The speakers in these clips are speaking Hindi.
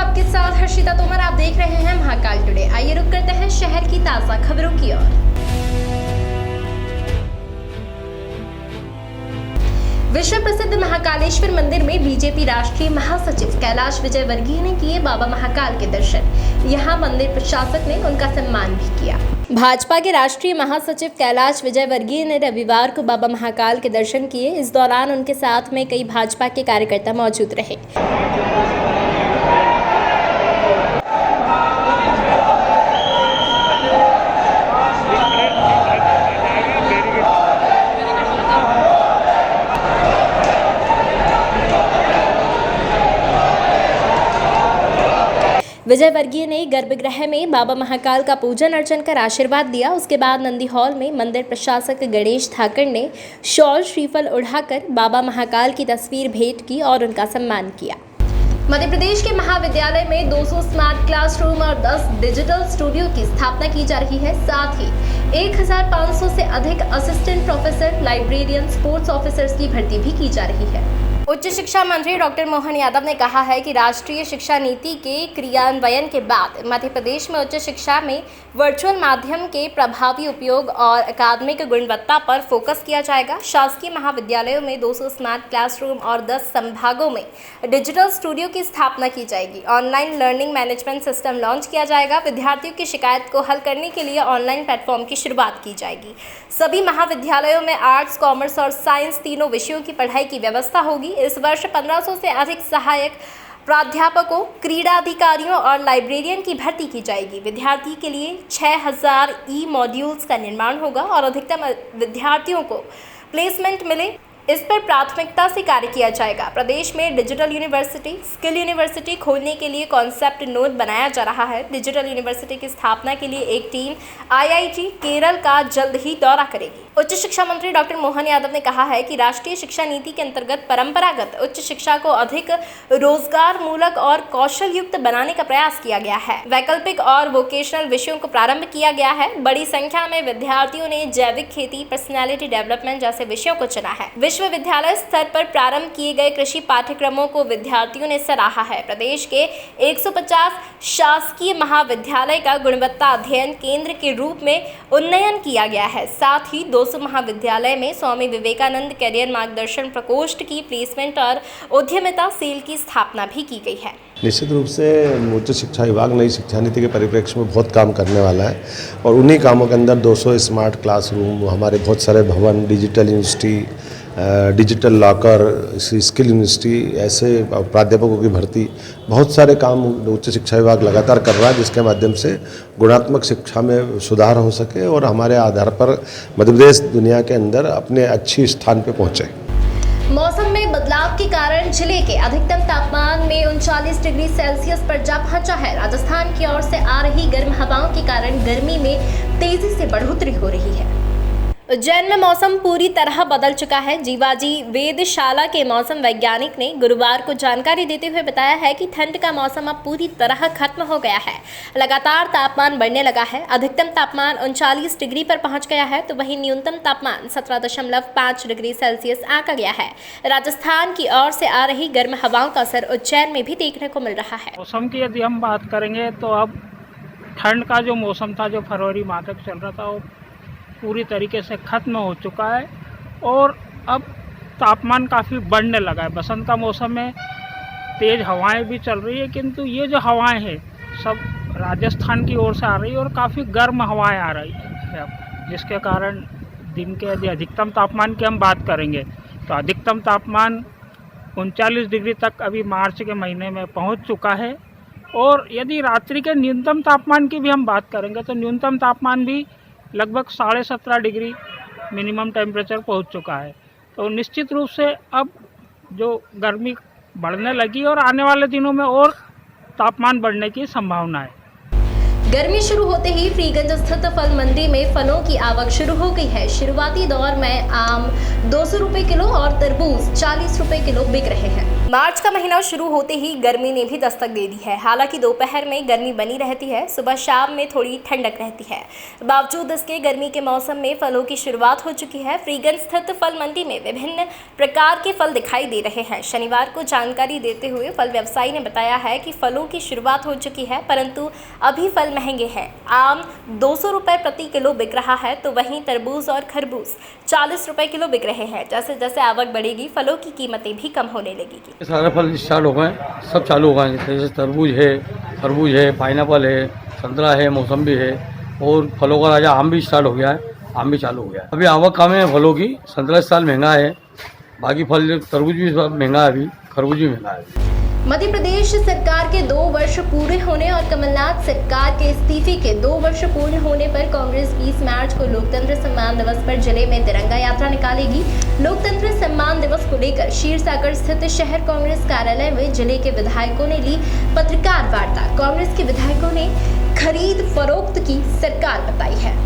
आपके साथ हर्षिता तोमर। आप देख रहे हैं महाकाल टुडे। आइए रुक करते हैं शहर की ताजा खबरों की ओर। विश्व प्रसिद्ध महाकालेश्वर मंदिर में बीजेपी राष्ट्रीय महासचिव कैलाश विजयवर्गीय ने किए बाबा महाकाल के दर्शन। यहां मंदिर प्रशासक ने उनका सम्मान भी किया। भाजपा के राष्ट्रीय महासचिव कैलाश विजयवर्गीय ने रविवार को बाबा महाकाल के दर्शन किए। इस दौरान उनके साथ में कई भाजपा के कार्यकर्ता मौजूद रहे। विजयवर्गीय ने गर्भगृह में बाबा महाकाल का पूजन अर्चन कर आशीर्वाद दिया। उसके बाद नंदी हॉल में मंदिर प्रशासक गणेश ठाकर ने शॉल श्रीफल उड़ाकर बाबा महाकाल की तस्वीर भेंट की और उनका सम्मान किया। मध्य प्रदेश के महाविद्यालय में 200 स्मार्ट क्लासरूम और 10 डिजिटल स्टूडियो की स्थापना की जा रही है। साथ ही 1500 से अधिक assistant professor, librarian, sports officers की भर्ती भी की जा रही है। उच्च शिक्षा मंत्री डॉक्टर मोहन यादव ने कहा है कि राष्ट्रीय शिक्षा नीति के क्रियान्वयन के बाद मध्य प्रदेश में उच्च शिक्षा में वर्चुअल माध्यम के प्रभावी उपयोग और अकादमिक गुणवत्ता पर फोकस किया जाएगा। शासकीय महाविद्यालयों में 200 स्मार्ट क्लासरूम और 10 संभागों में डिजिटल स्टूडियो की स्थापना की जाएगी। Online learning management system launch किया जाएगा। विद्यार्थियों की शिकायत को हल करने के लिए ऑनलाइन प्लेटफॉर्म की शुरुआत की जाएगी। सभी महाविद्यालयों में आर्ट्स, कॉमर्स और साइंस तीनों विषयों की पढ़ाई की व्यवस्था होगी। इस वर्ष 1500 से अधिक सहायक प्राध्यापकों, क्रीड़ा अधिकारियों और लाइब्रेरियन की भर्ती की जाएगी। विद्यार्थी के लिए 6000 ई मॉड्यूल्स का निर्माण होगा और अधिकतम विद्यार्थियों को प्लेसमेंट मिले, इस पर प्राथमिकता से कार्य किया जाएगा। प्रदेश में डिजिटल यूनिवर्सिटी, स्किल यूनिवर्सिटी खोलने के लिए कॉन्सेप्ट नोट बनाया जा रहा है। डिजिटल यूनिवर्सिटी की स्थापना के लिए एक टीम IIT केरल का जल्द ही दौरा करेगी। उच्च शिक्षा मंत्री डॉक्टर मोहन यादव ने कहा है कि राष्ट्रीय शिक्षा नीति के अंतर्गत परंपरागत उच्च शिक्षा को अधिक रोजगार मूलक और कौशल युक्त बनाने का प्रयास किया गया है। वैकल्पिक और वोकेशनल विषयों को प्रारंभ किया गया है। बड़ी संख्या में विद्यार्थियों ने जैविक खेती, पर्सनैलिटी डेवलपमेंट जैसे विषयों को चुना है। विश्वविद्यालय स्तर पर प्रारंभ किए गए कृषि पाठ्यक्रमों को विद्यार्थियों ने सराहा है। प्रदेश के 150 शासकीय महाविद्यालय का गुणवत्ता अध्ययन केंद्र के रूप में उन्नयन किया गया है। साथ ही 200 महाविद्यालय में स्वामी विवेकानंद कैरियर मार्गदर्शन प्रकोष्ठ की प्लेसमेंट और उद्यमिता सेल की स्थापना भी की गई है। निश्चित रूप से उच्च शिक्षा विभाग नई शिक्षा नीति के परिप्रेक्ष्य में बहुत काम करने वाला है और उन्हीं कामों के अंदर 200 स्मार्ट क्लासरूम, हमारे बहुत सारे भवन, digital university, digital locker, skill university, ऐसे प्राध्यापकों की भर्ती, बहुत सारे काम उच्च शिक्षा विभाग लगातार कर रहा है, जिसके माध्यम से गुणात्मक शिक्षा में सुधार हो सके और हमारे आधार पर मध्य प्रदेश दुनिया के अंदर अपने अच्छी स्थान पर पहुँचे। मौसम में बदलाव के कारण जिले के अधिकतम तापमान में 39 डिग्री सेल्सियस पर जा पहुंचा है। राजस्थान की ओर से आ रही गर्म हवाओं के कारण गर्मी में तेजी से बढ़ोतरी हो रही है। उज्जैन में मौसम पूरी तरह बदल चुका है। जीवाजी वेधशाला के मौसम वैज्ञानिक ने गुरुवार को जानकारी देते हुए बताया है कि ठंड का मौसम अब पूरी तरह खत्म हो गया है। लगातार तापमान बढ़ने लगा है। अधिकतम तापमान 39 डिग्री पर पहुंच गया है, तो वहीं न्यूनतम तापमान 17.5 डिग्री सेल्सियस आंका गया है। राजस्थान की ओर से आ रही गर्म हवाओं का असर उज्जैन में भी देखने को मिल रहा है। मौसम की यदि हम बात करेंगे तो अब ठंड का जो मौसम था, जो फरवरी माह तक चल रहा था, वो पूरी तरीके से ख़त्म हो चुका है और अब तापमान काफ़ी बढ़ने लगा है। बसंत का मौसम में तेज़ हवाएं भी चल रही है, किंतु ये जो हवाएं हैं सब राजस्थान की ओर से आ रही है और काफ़ी गर्म हवाएं आ रही है अब, जिसके कारण दिन के यदि अधिकतम तापमान की हम बात करेंगे तो अधिकतम तापमान 39 डिग्री तक अभी मार्च के महीने में पहुँच चुका है। और यदि रात्रि के न्यूनतम तापमान की भी हम बात करेंगे तो न्यूनतम तापमान भी लगभग 17.5 डिग्री मिनिमम टेम्परेचर पहुंच चुका है। तो निश्चित रूप से अब जो गर्मी बढ़ने लगी और आने वाले दिनों में और तापमान बढ़ने की संभावना है। गर्मी शुरू होते ही फ्रीगंज स्थित फल मंडी में फलों की आवक शुरू हो गई है। शुरुआती दौर में आम 200 रुपए किलो और तरबूज 40 रुपए किलो बिक रहे हैं। मार्च का महीना शुरू होते ही गर्मी ने भी दस्तक दे दी है। हालांकि दोपहर में गर्मी बनी रहती है, सुबह शाम में थोड़ी ठंडक रहती है। बावजूद इसके गर्मी के मौसम में फलों की शुरुआत हो चुकी है। फ्रीगंज स्थित फल मंडी में विभिन्न प्रकार के फल दिखाई दे रहे हैं। शनिवार को जानकारी देते हुए फल व्यवसायी ने बताया है कि फलों की शुरुआत हो चुकी है, परंतु अभी फल महंगे हैं। आम 200 रुपए प्रति किलो बिक रहा है, तो वहीं तरबूज और खरबूज 40 रुपए किलो बिक रहे हैं। जैसे जैसे आवक बढ़ेगी, फलों की कीमतें भी कम होने लगेगी। सारे फल स्टार्ट हो गए, सब चालू हो गए। जैसे तरबूज है, खरबूज है, पाइनएप्पल है, संतरा है, मौसम्बी है और फलों का राजा आम भी स्टार्ट हो गया है। आम भी चालू हो गया है। अभी आवक कम है फलों की। संतरा इस साल महंगा है, बाकी फल तरबूज भी महंगा है, अभी खरबूज भी महंगा है। मध्य प्रदेश सरकार के 2 वर्ष पूरे होने और कमलनाथ सरकार के इस्तीफे के 2 वर्ष पूर्ण होने पर कांग्रेस 20 मार्च को लोकतंत्र सम्मान दिवस पर जिले में तिरंगा यात्रा निकालेगी। लोकतंत्र सम्मान दिवस को लेकर क्षीरसागर स्थित शहर कांग्रेस कार्यालय में जिले के विधायकों ने ली पत्रकार वार्ता। कांग्रेस के विधायकों ने खरीद फरोख्त की सरकार बताई है।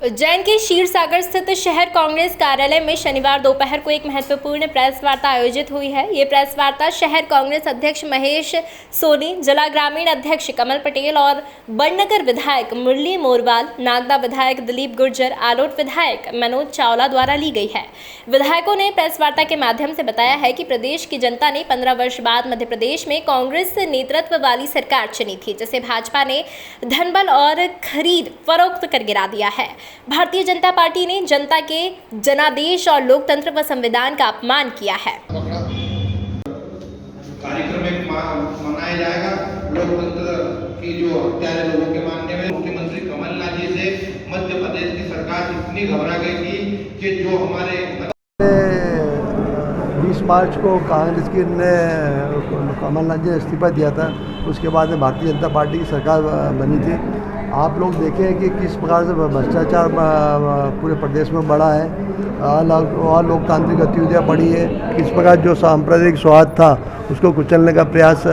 उज्जैन के क्षीरसागर स्थित शहर कांग्रेस कार्यालय में शनिवार दोपहर को एक महत्वपूर्ण प्रेस वार्ता आयोजित हुई है। ये प्रेस वार्ता शहर कांग्रेस अध्यक्ष महेश सोनी, जिला ग्रामीण अध्यक्ष कमल पटेल और बड़नगर विधायक मुरली मोरवाल, नागदा विधायक दिलीप गुर्जर, आलोट विधायक मनोज चावला द्वारा ली गई है। विधायकों ने प्रेस वार्ता के माध्यम से बताया है कि प्रदेश की जनता ने 15 वर्ष बाद मध्य प्रदेश में कांग्रेस नेतृत्व वाली सरकार चुनी थी, जिसे भाजपा ने धनबल और खरीद फरोख्त कर गिरा दिया है। भारतीय जनता पार्टी ने जनता के जनादेश और लोकतंत्र व संविधान का अपमान किया है। कार्यक्रम एक मनाया जाएगा। लोकतंत्र की जो हत्या है लोगों के मानने में, मुख्यमंत्री कमलनाथ जी से मध्य प्रदेश की सरकार इतनी घबरा गई थी कि जो हमारे 20 मार्च को कांग्रेस की ने कमलनाथ जी ने इस्तीफा दिया था। उसके बाद में भारतीय जनता पार्टी की सरकार बनी थी। आप लोग देखें कि किस प्रकार से भ्रष्टाचार पूरे प्रदेश में बढ़ा है और लोकतांत्रिक गतिविधियाँ बढ़ी है। किस प्रकार जो सांप्रदायिक सौहार्द था उसको कुचलने का प्रयास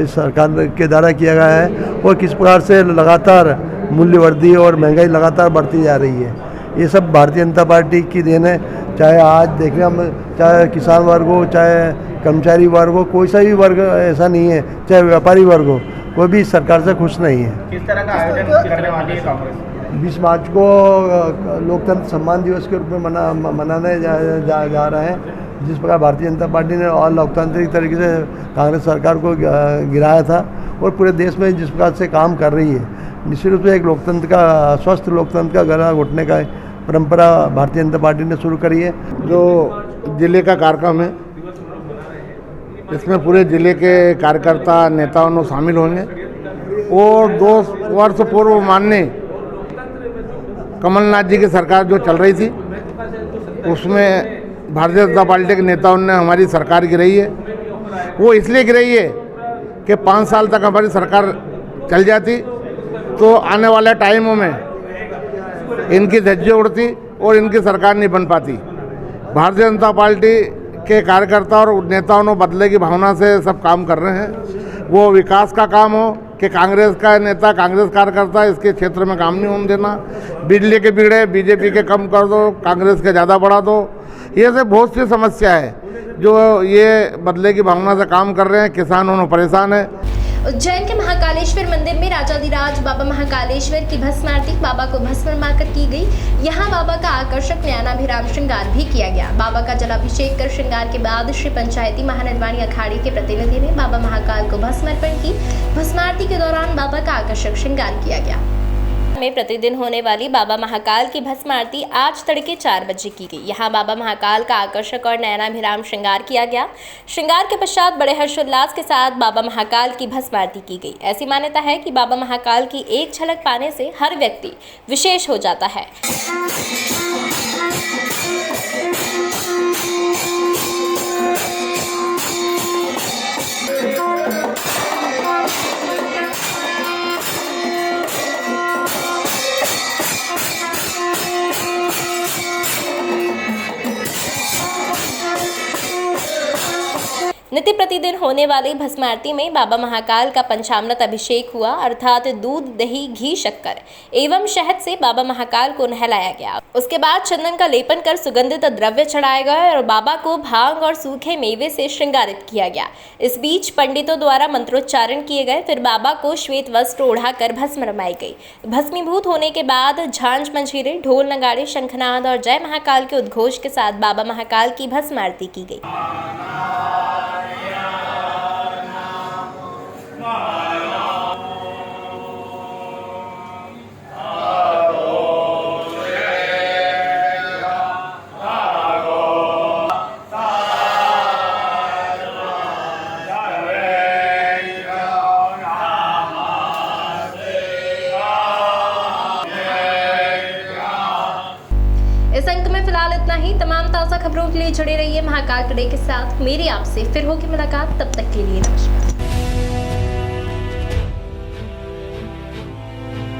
इस सरकार के द्वारा किया गया है और किस प्रकार से लगातार मूल्यवर्धि और महंगाई लगातार बढ़ती जा रही है। ये सब भारतीय जनता पार्टी की देन है। चाहे आज देखने हम, चाहे किसान वर्ग हो, चाहे कर्मचारी वर्ग हो, कोई सा भी वर्ग ऐसा नहीं है, चाहे व्यापारी वर्ग हो, कोई भी सरकार से खुश नहीं है। किस तरह का आयोजन करने वाली है कांग्रेस? 20 मार्च को लोकतंत्र सम्मान दिवस के रूप में मनाने जा रहे हैं। जिस प्रकार भारतीय जनता पार्टी ने और लोकतांत्रिक तरीके से कांग्रेस सरकार को गिराया था और पूरे देश में जिस प्रकार से काम कर रही है, निश्चित रूप से एक लोकतंत्र का, स्वस्थ लोकतंत्र का गला घुटने का परंपरा भारतीय जनता पार्टी ने शुरू करी है। जो जिले का कार्यक्रम है, इसमें पूरे जिले के कार्यकर्ता नेताओं शामिल होंगे और 2 वर्ष पूर्व माननीय कमलनाथ जी की सरकार जो चल रही थी, उसमें भारतीय जनता पार्टी के नेताओं ने हमारी सरकार गिराई है। वो इसलिए गिराई है कि 5 साल तक हमारी सरकार चल जाती तो आने वाले टाइमों में इनकी धज्जियां उड़ती और इनकी सरकार नहीं बन पाती। भारतीय जनता पार्टी के कार्यकर्ता और नेताओं ने बदले की भावना से सब काम कर रहे हैं। वो विकास का काम हो कि कांग्रेस का नेता, कांग्रेस कार्यकर्ता इसके क्षेत्र में काम नहीं होने देना, बिजली के बिगड़े बीजेपी के कम कर दो, कांग्रेस के ज़्यादा बढ़ा दो, ये सब बहुत सी समस्या है जो ये बदले की भावना से काम कर रहे हैं। किसान उन्होंने परेशान है। उज्जैन के महाकालेश्वर मंदिर में राजाधिराज बाबा महाकालेश्वर की भस्म आरती बाबा को भस्म माकर की गई। यहाँ बाबा का आकर्षक नयनाभिराम श्रृंगार भी किया गया। बाबा का जलाभिषेक कर श्रृंगार के बाद श्री पंचायती महानिर्वाणी अखाड़े के प्रतिनिधि ने बाबा महाकाल को भस्म अर्पण की। भस्म आरती के दौरान बाबा का आकर्षक श्रृंगार किया गया। में प्रतिदिन होने वाली बाबा महाकाल की भस्म आरती आज तड़के 4 बजे की गई। यहाँ बाबा महाकाल का आकर्षक और नयनाभिराम श्रृंगार किया गया। श्रृंगार के पश्चात बड़े हर्षोल्लास के साथ बाबा महाकाल की भस्म आरती की गई। ऐसी मान्यता है कि बाबा महाकाल की एक झलक पाने से हर व्यक्ति विशेष हो जाता है। नित्य प्रतिदिन होने वाली भस्म आरती में बाबा महाकाल का पंचामृत अभिषेक हुआ, अर्थात दूध, दही, घी, शक्कर एवं शहद से बाबा महाकाल को नहलाया गया। उसके बाद चंदन का लेपन कर सुगंधित द्रव्य चढ़ाए गए और बाबा को भांग और सूखे मेवे से श्रृंगारित किया गया। इस बीच पंडितों द्वारा मंत्रोच्चारण किए गए, फिर बाबा को श्वेत वस्त्र ओढ़ाकर भस्म रमाई गई। भस्मीभूत होने के बाद झांझ मंजीरे, ढोल नगाड़े, शंखनाद और जय महाकाल के उद्घोष के साथ बाबा महाकाल की भस्म आरती की गई। इस अंक में फिलहाल इतना ही। तमाम ताज़ा खबरों के लिए जुड़े रहिए महाकाल टुडे के साथ। मेरी आपसे फिर होगी मुलाकात, तब तक के लिए नमस्कार।